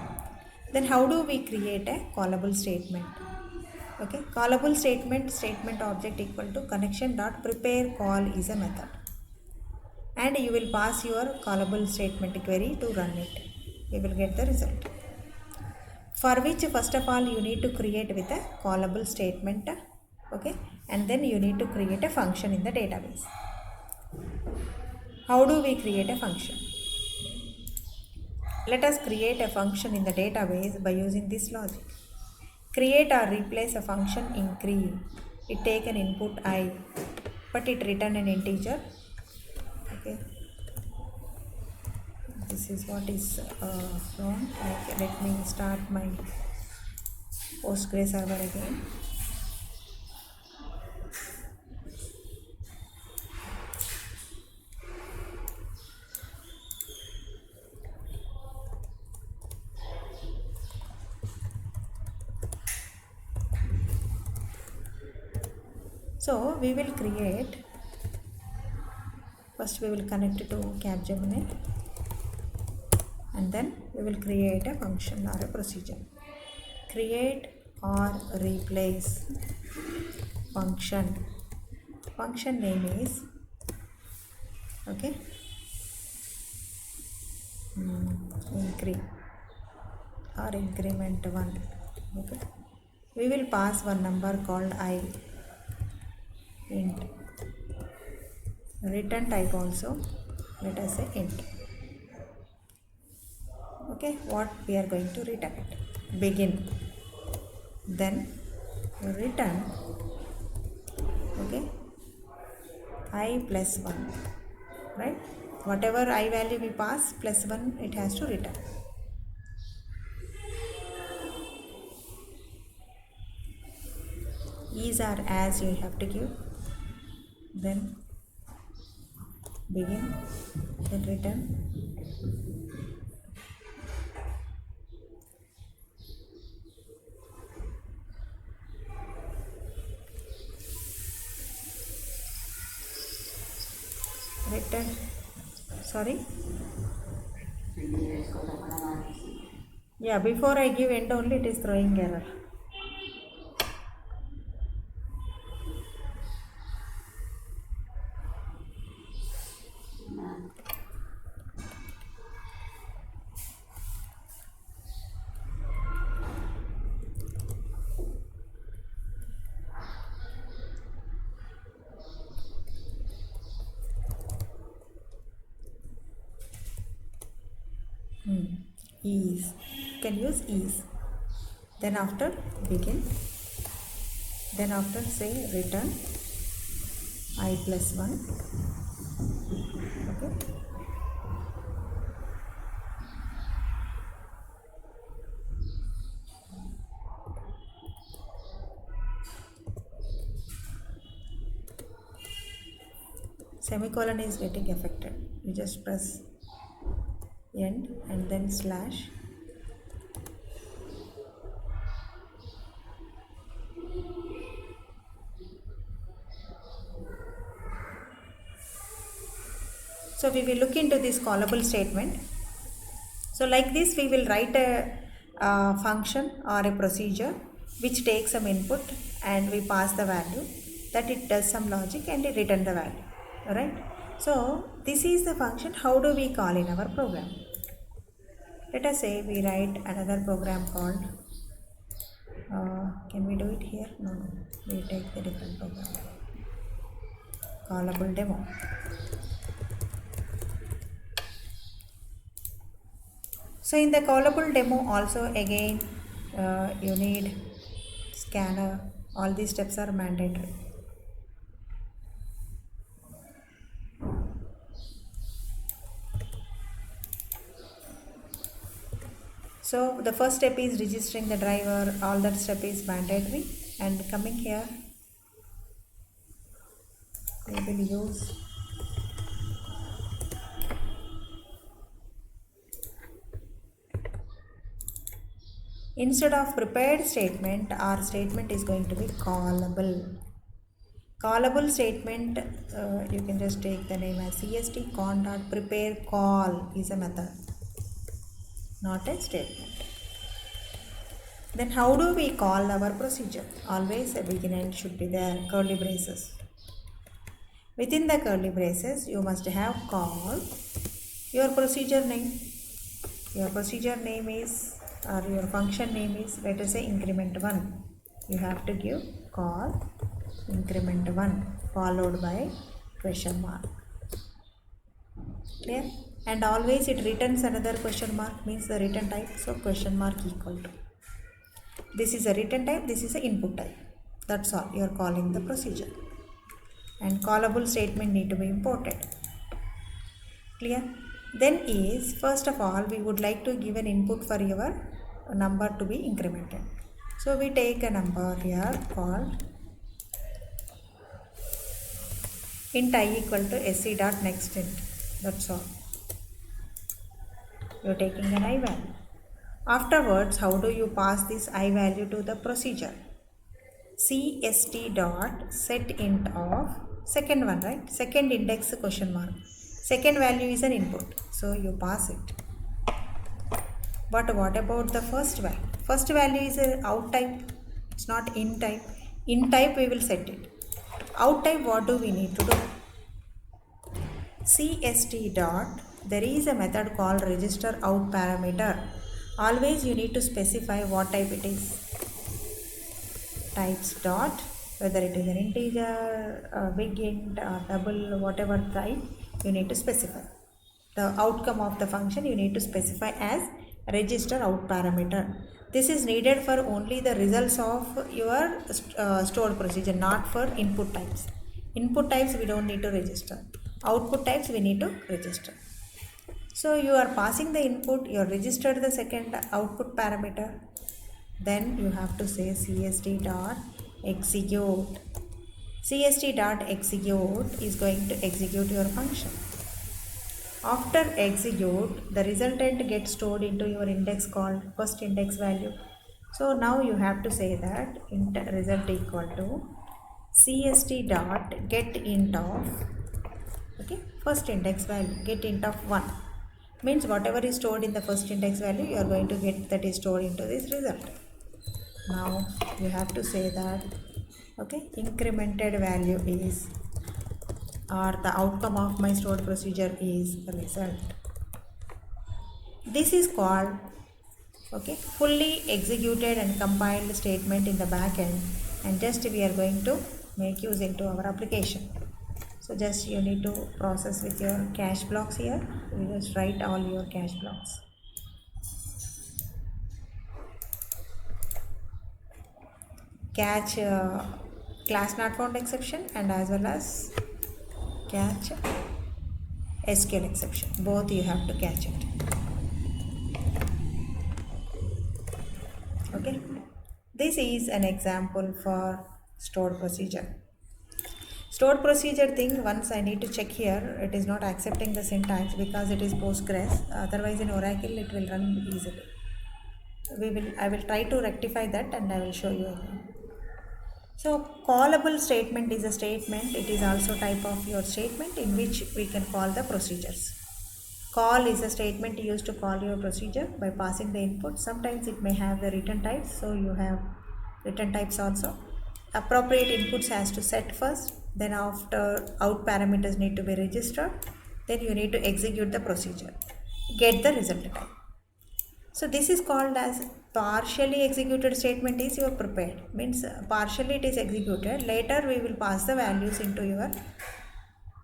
Then how do we create a callable statement? Okay, callable statement object equal to connection dot prepare call is a method. And you will pass your callable statement query to run it. You will get the result. For which first of all you need to create with a callable statement, okay, and then you need to create a function in the database. How do we create a function? Let us create a function in the database by using this logic. Create or replace a function in cree. It take an input I, but it return an integer. Okay, this is what is wrong. Like, let me start my Postgre server again. So we will create, first we will connect to Capgemini, and then we will create a function or a procedure. Create or replace function. Function name is, okay, increment or increment 1. Okay, we will pass one number called I, int. Return type also, let us say int. Okay, what we are going to return it? Begin, then return, okay, I plus 1, right? Whatever I value we pass plus 1, it has to return. Is or as you have to give, then begin, then return. Return, sorry, yeah, before I give end only it is throwing error. Is, you can use is, then after begin, then after say return I plus 1, okay. Semicolon is getting affected, you just press end and then slash. So we will look into this callable statement. So like this we will write a function or a procedure which takes some input and we pass the value, that it does some logic and it return the value. Alright. So this is the function. How do we call in our program? Let us say we write another program called, can we do it here? No, we take the different program. Callable demo. So in the callable demo also again you need scanner. All these steps are mandatory. So the first step is registering the driver, all that step is mandatory, and coming here we will use Instead of prepared statement, our statement is going to be callable. Callable statement, you can just take the name as CST con.prepare call is a method, not a statement. Then how do we call our procedure? Always a begin end should be there, curly braces. Within the curly braces, you must have call your procedure name. Your procedure name is, or your function name is, let us say increment1. You have to give call increment1 followed by question mark. Clear? And always it returns another question mark, means the return type, so question mark equal to. This is a return type, this is a input type. That's all, you are calling the procedure. And callable statement need to be imported. Clear? Then is, first of all, we would like to give an input for your number to be incremented. So we take a number here called int I equal to sc dot next int. That's all. You're taking an I value. Afterwards, how do you pass this I value to the procedure? cst dot set int of second one, right? Second index question mark. Second value is an input, so you pass it. But what about the first value? First value is an out type, it's not in type. In type we will set it. Out type, what do we need to do? cst dot, there is a method called register out parameter. Always you need to specify what type it is. Types dot, whether it is an integer, big int or double, whatever type, you need to specify. The outcome of the function you need to specify as register out parameter. This is needed for only the results of your stored procedure, not for input types. Input types we don't need to register. Output types we need to register. So you are passing the input, you have registered the second output parameter. Then you have to say cst dot execute. cst dot execute is going to execute your function. After execute, the resultant gets stored into your index called first index value. So now you have to say that int result equal to cst dot get int of, okay, first index value, get int of 1. Means whatever is stored in the first index value, you are going to get that is stored into this result. Now you have to say that, okay, incremented value is, or the outcome of my stored procedure is the result. This is called, okay, fully executed and compiled statement in the back end, and just we are going to make use into our application. So just you need to process with your cache blocks here. You just write all your cache blocks. Catch class not found exception and as well as catch SQL exception. Both you have to catch it. Okay. This is an example for stored procedure. Stored procedure thing, once I need to check here, it is not accepting the syntax because it is Postgres. Otherwise in Oracle it will run easily. I will try to rectify that and I will show you again. So callable statement is a statement. It is also type of your statement in which we can call the procedures. Call is a statement used to call your procedure by passing the input. Sometimes it may have the return types, so you have return types also. Appropriate inputs has to set first, then after out parameters need to be registered, then you need to execute the procedure, get the result type. So this is called as partially executed statement is your prepared, means partially it is executed, later we will pass the values into your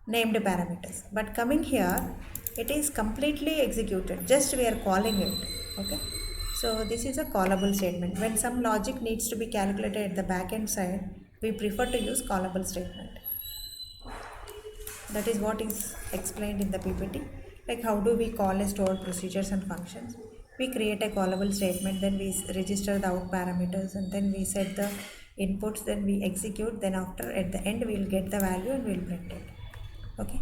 named parameters, but coming here it is completely executed, just we are calling it. Okay, so this is a callable statement. When some logic needs to be calculated at the back end side, we prefer to use callable statement. That is what is explained in the PPT. Like how do we call a stored procedures and functions? We create a callable statement, then we register the out parameters, and then we set the inputs, then we execute, then after at the end we will get the value and we will print it. Okay.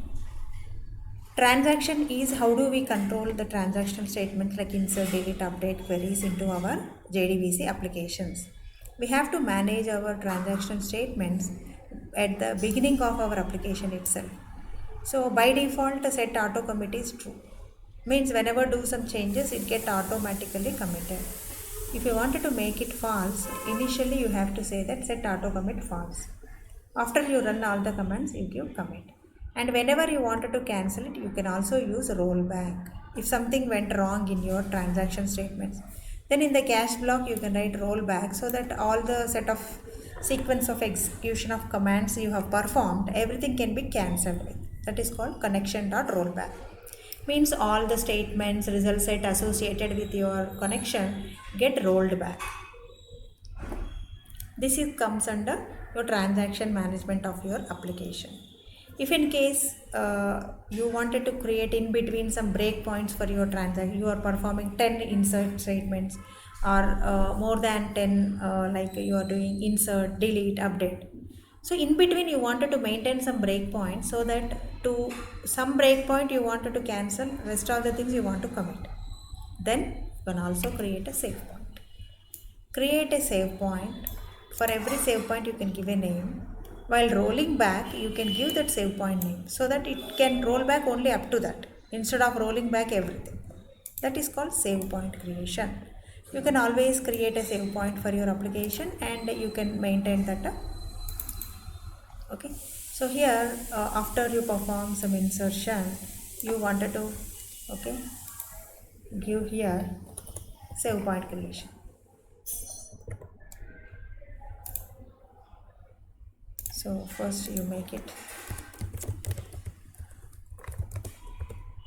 Transaction is how do we control the transactional statements like insert, delete, update queries into our JDBC applications. We have to manage our transaction statements at the beginning of our application itself. So by default, set auto commit is true. Means whenever do some changes, it get automatically committed. If you wanted to make it false, initially you have to say that set auto commit false. After you run all the commands, you give commit. And whenever you wanted to cancel it, you can also use rollback. If something went wrong in your transaction statements, then in the cache block you can write rollback so that all the set of sequence of execution of commands you have performed, everything can be cancelled with. That is called connection.rollback. Means all the statements, result set associated with your connection get rolled back. This comes under your transaction management of your application. If in case you wanted to create in between some breakpoints for your transaction, you are performing 10 insert statements or more than 10, like you are doing insert, delete, update. So in between you wanted to maintain some breakpoint so that to some breakpoint you wanted to cancel, rest of the things you want to commit. Then you can also create a save point. Create a save point. For every save point you can give a name. While rolling back, you can give that save point name so that it can roll back only up to that instead of rolling back everything. That is called save point creation. You can always create a save point for your application and you can maintain that. Okay. So here, after you perform some insertion, you wanted to, okay, give here save point creation. So first you make it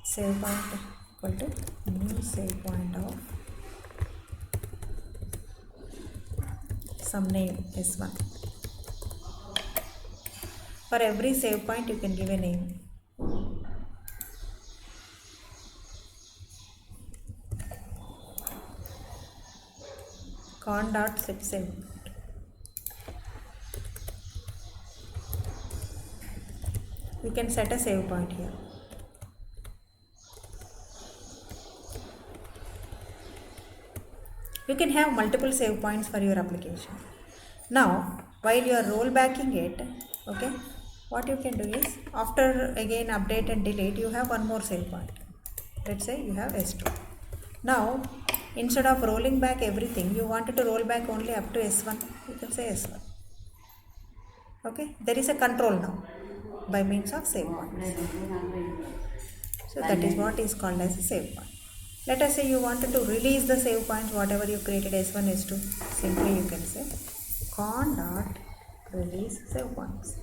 save point equal to new save point of some name S1. For every save point you can give a name. Con.set save. You can set a save point here. You can have multiple save points for your application. Now, while you are rollbacking it, okay, what you can do is after again update and delete, you have one more save point. Let's say you have S2. Now, instead of rolling back everything, you wanted to roll back only up to S1. You can say S1. Okay, there is a control now by means of save points. So that is what is called as a save point. Let us say you wanted to release the save points, whatever you created S1, S2. Simply you can say con dot release save points.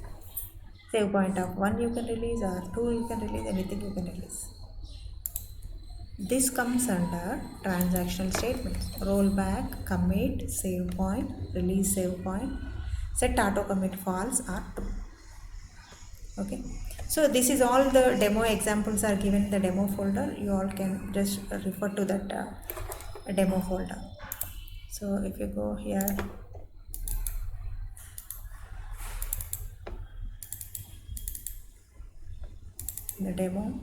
Save point of 1 you can release or 2 you can release, anything you can release. This comes under transactional statements. Rollback, commit, save point, release save point, set auto commit false or true. Okay. So this is all the demo examples are given in the demo folder. You all can just refer to that demo folder. So if you go here, the demo,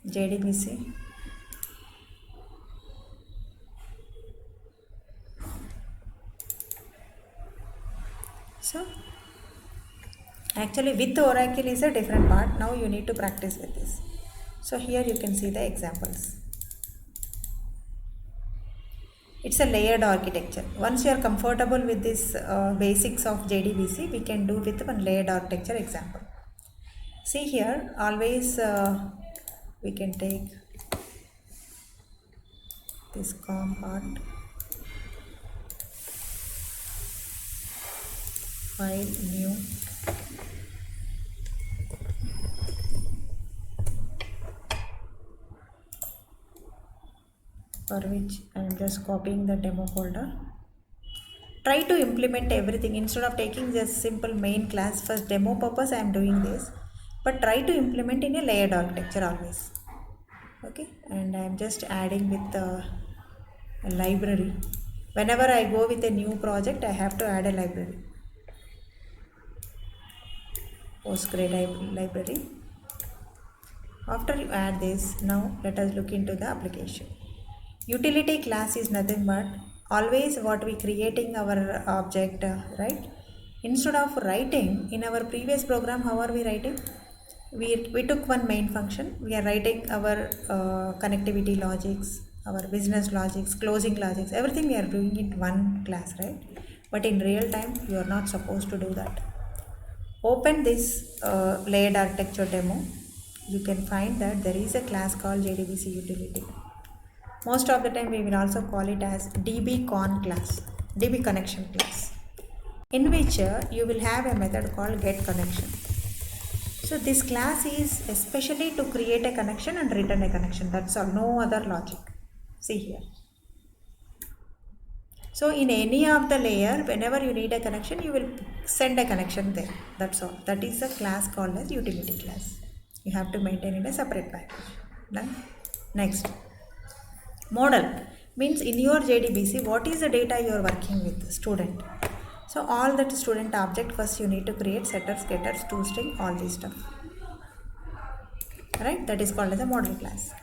JDBC, so actually with Oracle is a different part. Now you need to practice with this. So here you can see the examples. It's a layered architecture. Once you are comfortable with this basics of JDBC, we can do with one layered architecture example. See here, always we can take this COM part, file, new, for which I am just copying the demo folder. Try to implement everything instead of taking just simple main class. For demo purpose I am doing this, but try to implement in a layered architecture always. Okay, and I am just adding with a library. Whenever I go with a new project, I have to add a library. Postgre library. After you add this, now let us look into the application. Utility class is nothing but always what we creating our object, right? Instead of writing in our previous program, how are we writing? We took one main function. We are writing our connectivity logics, our business logics, closing logics, everything we are doing in one class, right? But in real time, you are not supposed to do that. Open this layered architecture demo. You can find that there is a class called JDBC utility. Most of the time we will also call it as dbcon class, db connection class, in which you will have a method called get connection. So this class is especially to create a connection and return a connection. That's all, no other logic. See here. So in any of the layer, whenever you need a connection, you will send a connection there. That's all. That is a class called as utility class. You have to maintain in a separate package. Done. Next. Model means in your JDBC, what is the data you are working with? Student. So all that student object, first you need to create setters, getters, toString, all this stuff. Right? That is called as a model class.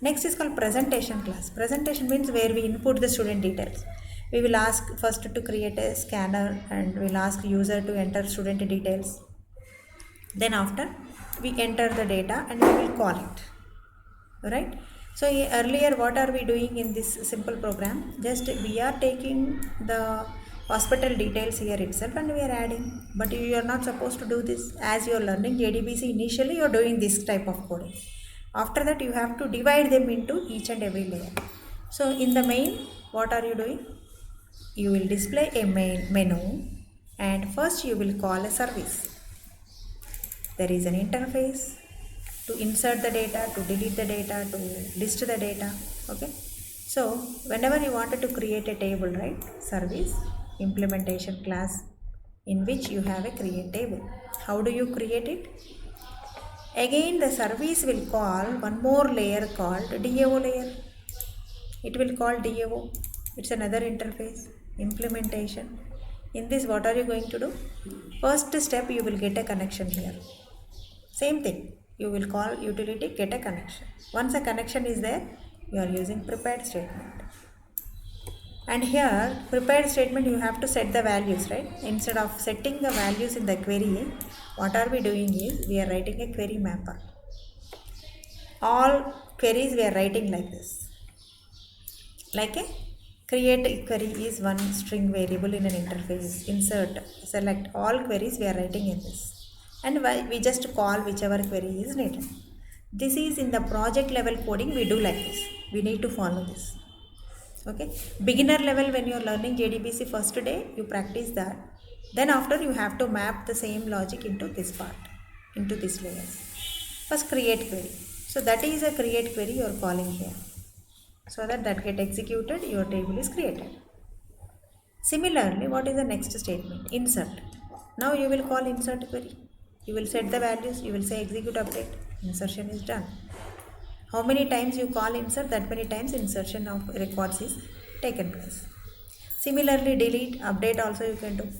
Next is called presentation class. Presentation means where we input the student details. We will ask first to create a scanner and we'll ask user to enter student details. Then after we enter the data and we will call it. Right? So earlier what are we doing in this simple program? Just we are taking the hospital details here itself and we are adding. But you are not supposed to do this. As you are learning JDBC, initially you are doing this type of coding. After that you have to divide them into each and every layer. So in the main, what are you doing? You will display a main menu and first you will call a service. There is an interface to insert the data, to delete the data, to list the data. Okay. So whenever you wanted to create a table, right? Service, implementation class in which you have a create table. How do you create it? Again the service will call one more layer called DAO layer. It will call DAO. It's another interface. Implementation. In this what are you going to do? First step you will get a connection here. Same thing. You will call utility get a connection. Once a connection is there, you are using prepared statement. And here prepared statement you have to set the values, right? Instead of setting the values in the query, what are we doing is we are writing a query mapper. All queries we are writing like this. Like a create query is one string variable in an interface. Insert, select all queries we are writing in this. And we just call whichever query is needed. This is in the project level coding we do like this. We need to follow this. Okay. Beginner level when you are learning JDBC first day, you practice that. Then after you have to map the same logic into this part, into this layer. First create query. So that is a create query you are calling here. So that get executed, your table is created. Similarly, what is the next statement? Insert. Now you will call insert query. You will set the values, you will say execute update, insertion is done. How many times you call insert, that many times insertion of records is taken place. Similarly, delete, update also you can do.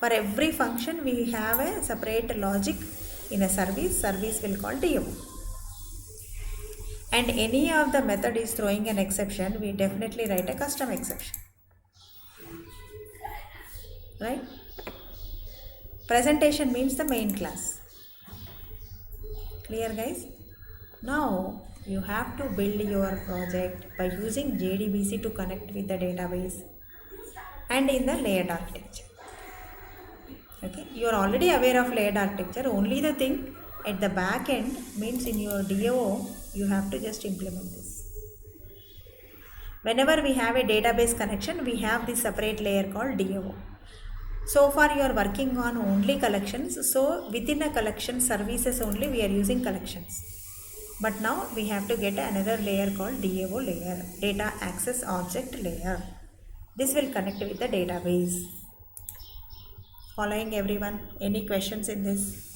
For every function we have a separate logic in a service will call DAO. And any of the method is throwing an exception, we definitely write a custom exception. Right? Presentation means the main class. Clear guys? Now you have to build your project by using JDBC to connect with the database and in the layered architecture. Okay, you are already aware of layered architecture. Only the thing at the back end means in your DAO you have to just implement this. Whenever we have a database connection, we have this separate layer called DAO. So far you are working on only collections. So within a collection services only we are using collections. But now we have to get another layer called DAO layer, data access object layer. This will connect with the database. Following everyone? Any questions in this?